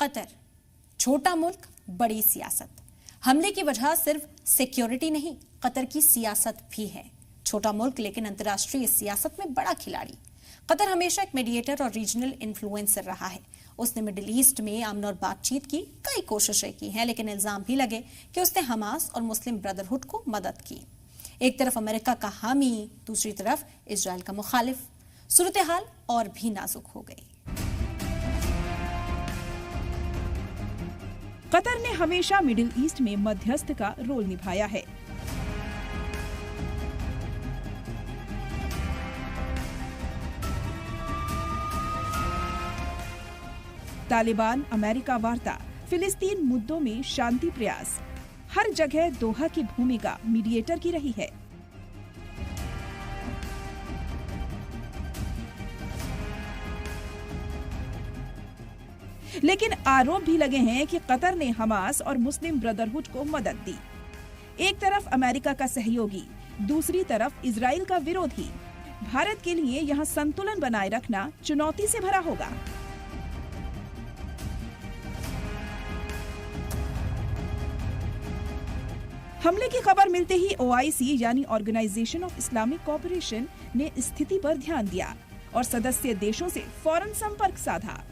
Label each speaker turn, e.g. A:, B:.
A: Qatar, छोटा मुल्क, बड़ी सियासत। हमले की वजह सिर्फ सिक्योरिटी नहीं, कतर की सियासत भी है। छोटा मुल्क लेकिन अंतर्राष्ट्रीय सियासत में बड़ा खिलाड़ी। कतर हमेशा एक मीडिएटर और रीजनल इन्फ्लुएंसर रहा है। उसने मिडिल ईस्ट में अमन और बातचीत की कई कोशिशें की हैं, लेकिन इल्जाम भी लगे कि उसने हमास और मुस्लिम ब्रदरहुड को मदद की। एक तरफ अमेरिका का हामी, दूसरी तरफ इजराइल का मुखालिफ। सूरत हाल और भी नाजुक हो गई।
B: कतर ने हमेशा मिडिल ईस्ट में मध्यस्थ का रोल निभाया है। तालिबान, अमेरिका वार्ता, फिलिस्तीन मुद्दों में शांति प्रयास, हर जगह दोहा की भूमिका मीडिएटर की रही है। लेकिन आरोप भी लगे हैं कि कतर ने हमास और मुस्लिम ब्रदरहुड को मदद दी। एक तरफ अमेरिका का सहयोगी, दूसरी तरफ इजराइल का विरोधी। भारत के लिए यहां संतुलन बनाए रखना चुनौती से भरा होगा। हमले की खबर मिलते ही ओआईसी यानी ऑर्गेनाइजेशन ऑफ इस्लामिक कोऑपरेशन ने स्थिति पर ध्यान दिया और सदस्य देशों से फौरन संपर्क साधा।